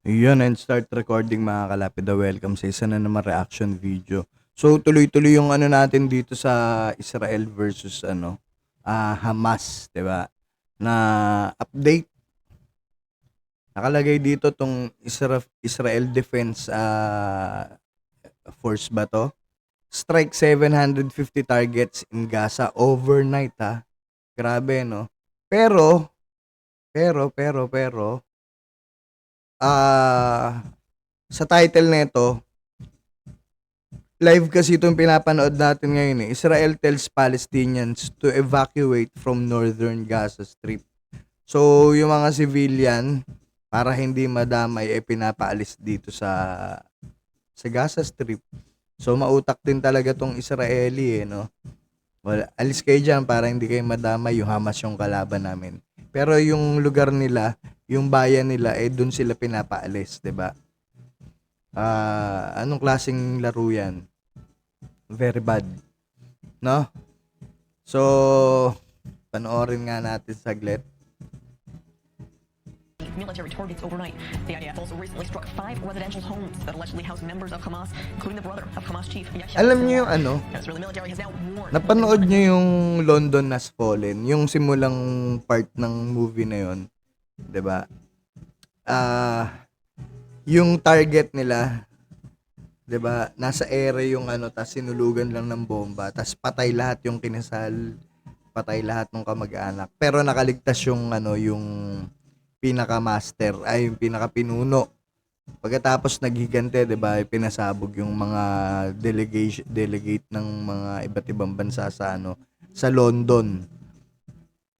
Yun, and start recording mga kalapida. Welcome sa isa na naman reaction video. So, tuloy-tuloy yung ano natin dito sa Israel versus Hamas, 'di ba? Na update. Nakalagay dito tong Israel Defense Force ba to? Strike 750 targets in Gaza overnight ha. Grabe no. Pero, pero, ah sa title nito, live kasi itong pinapanood natin ngayon eh. Israel tells Palestinians to evacuate from northern Gaza Strip. So, yung mga civilian, para hindi madamay, pinapaalis dito sa Gaza Strip. So, mautak din talaga tong Israeli no? Well, alis kayo dyan para hindi kayo madamay, yung Hamas yung kalaban namin. Pero yung lugar nila, yung bayan nila, dun sila pinapaalis, 'di ba? Anong klaseng laro yan? Very bad, no? So, panoorin nga natin saglit. Military targets overnight. The IDF also recently struck 5 residential homes that allegedly house members of Hamas, including the brother of Hamas chief Yahya Alam niyo Sinwar. yung Israeli military has now warned. napanood niyo yung London Has Fallen, yung simulang part ng movie na yon, 'di ba? Yung target nila, 'di ba? Nasa ere yung tas sinulugan lang ng bomba, tas patay lahat yung kinasal, patay lahat ng kamag-anak. Pero nakaligtas yung yung pinaka-master, ay yung pinaka-pinuno. Pagkatapos naghigante, 'di ba? Pinasabog yung mga delegate ng mga iba't ibang bansa sa London.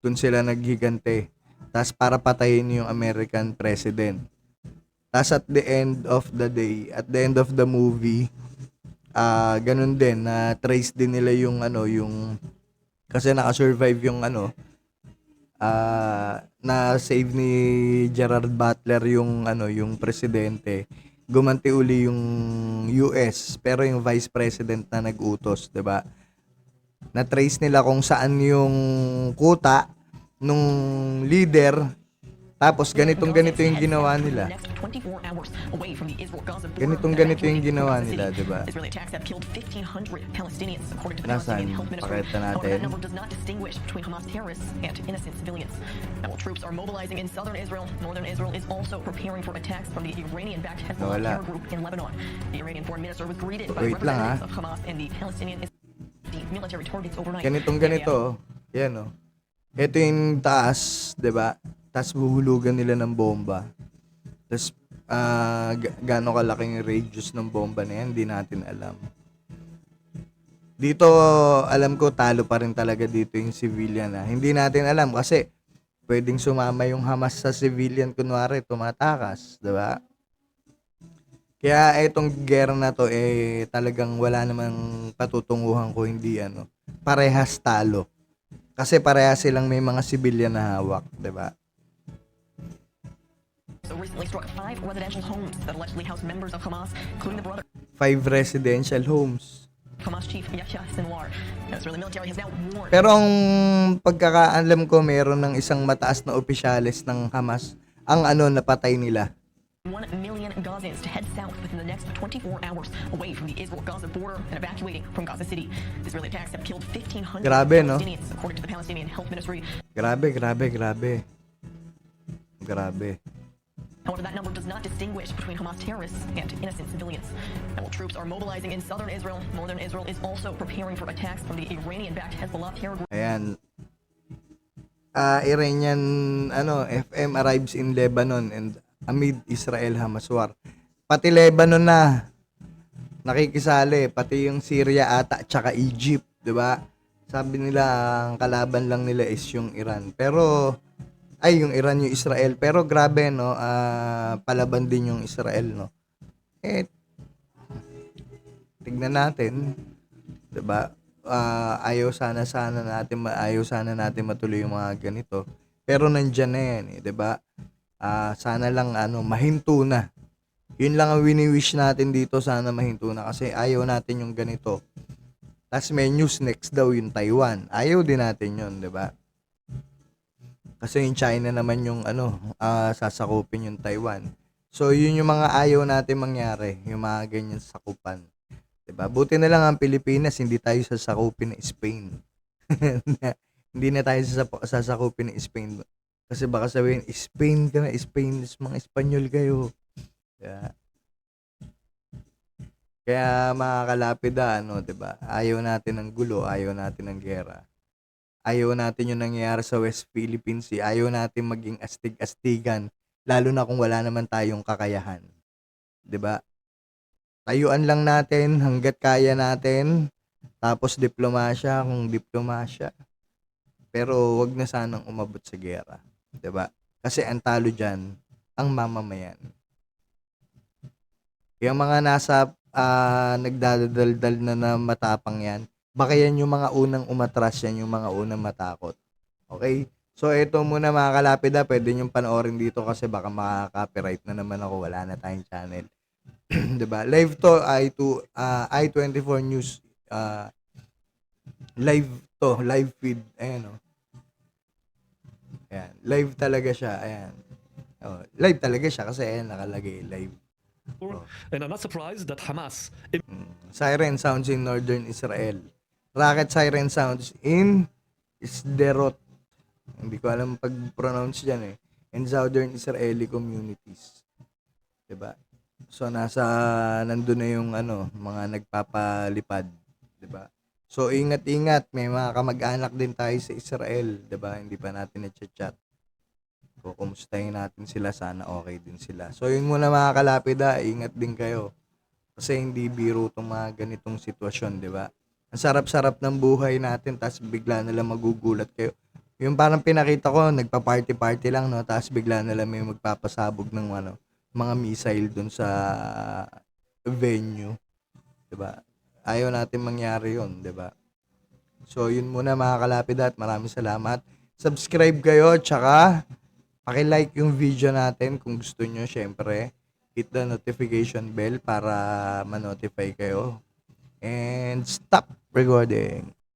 Doon sila naghigante. Tas para patayin yung American president. Tas at the end of the day, at the end of the movie, ganun din na trace din nila yung yung kasi naka-survive yung na save ni Gerard Butler yung yung presidente. Gumanti uli yung US pero yung vice president na nag-utos, 'di ba? Na trace nila kung saan yung kuta nung leader. Tapos ganito yung ginawa nila. Ganito yung ginawa nila, 'di ba? Nasaan? Pakita natin. Troops are mobilizing in southern Israel. Northern Israel is also preparing for attacks from the Iranian-backed Hezbollah terror group in Lebanon. The Iranian foreign minister was greeted by representatives of Hamas and the Palestinian military targets overnight. Ganito. Yan Ito yung taas, 'di ba? Tapos buhulugan nila ng bomba. Tapos gaano kalaking radius ng bomba na yan, hindi natin alam. Dito, alam ko, talo pa rin talaga dito yung civilian Hindi natin alam kasi pwedeng sumama yung Hamas sa civilian, kunwari, tumatakas, 'di ba? Kaya itong gera na to talagang wala namang patutunguhan ko hindi parehas talo. Kasi parehas silang may mga civilian na hawak, 'di ba? So recently struck 5 residential homes that allegedly house members of Hamas, including the brother 5 residential homes. Hamas chief Yahya Sinwar. Israeli military has now warned. Pero ang pagkakaalam ko, meron ng isang mataas na opisyales ng Hamas ang napatay nila. 1 million Gazans to head south within the next 24 hours away from the Israel-Gaza border and evacuating from Gaza City. Israeli attacks have killed 1,500 Palestinians, according to the Palestinian Health Ministry. Grabe. However, that number does not distinguish between Hamas terrorists and innocent civilians. Troops are mobilizing in southern Israel. Northern Israel is also preparing for attacks from the Iranian-backed Hezbollah terror group. Ayan. Iranian FM arrives in Lebanon and amid Israel-Hamas war. Pati Lebanon na nakikisali, pati yung Syria ata tsaka Egypt, 'di ba? Sabi nila ang kalaban lang nila is yung Iran. Pero yung Iran, yung Israel. Pero grabe palaban din yung Israel tignan natin, 'di ba? Ayaw sana natin matuloy yung mga ganito. Pero nandiyan na yan, 'di ba? Sana lang mahinto na. Yun lang ang wini-wish natin dito, sana mahinto na kasi ayaw natin yung ganito. Tas may news next daw yung Taiwan. Ayaw din natin yun, 'di ba? Kasi yung China naman yung sasakupin yung Taiwan. So, yun yung mga ayaw natin mangyari, yung mga ganyan sakupan. 'Di ba? Buti na lang ang Pilipinas, hindi tayo sasakupin ng Spain. Hindi na tayo sasakupin ng Spain. Kasi baka sabihin, Spain ka na, Spain, mga Espanyol kayo. Kaya, kaya mga kalapida, 'di ba? Ayaw natin ng gulo, ayaw natin ng giyera. Ayaw natin yung nangyayari sa West Philippine Sea. Ayaw natin maging astig-astigan, lalo na kung wala naman tayong kakayahan. 'Di ba? Tayuan lang natin hangga't kaya natin. Tapos diplomasya kung diplomasya. Pero wag na sanang umabot sa giyera, 'di ba? Kasi ang talo diyan ang mamamayan. Yung mga nasa nagdadaldal na matapang yan, baka yan yung mga unang umatras, yan yung mga unang matakot. Okay? So, ito muna mga kalapida, pwede nyo panoorin dito kasi baka makaka-copyright na naman ako, wala na tayong channel. 'Di ba? Live to I24 News, live to, live feed. Ayan, oh. Ayan, live talaga siya, ayan. Oh, live talaga siya kasi ayan nakalagay live. Oh. And I'm not surprised that Hamas Siren sounds in northern Israel. Rocket siren sounds in Sderot. Hindi ko alam pag-pronounce dyan eh. In southern Israeli communities. 'Di ba? So nandun na yung mga nagpapalipad, 'di ba? So ingat-ingat, may mga kamag-anak din tayo sa Israel, 'di ba? Hindi pa natin na-chat. So kumustahin natin sila, sana okay din sila. So yun muna mga kalapida, ingat din kayo. Kasi hindi biro itong mga ganitong sitwasyon, di ba? Ang sarap-sarap ng buhay natin, tapos bigla na lang magugulat kayo. Yung parang pinakita ko, nagpa-party-party lang, no? Tapos bigla na lang may magpapasabog ng mga missile dun sa venue. Di ba? Ayaw natin mangyari yun, di ba? So, yun muna mga kalapida at maraming salamat. Subscribe kayo, tsaka paki-like yung video natin kung gusto nyo, syempre. Hit the notification bell para ma-notify kayo. And stop recording.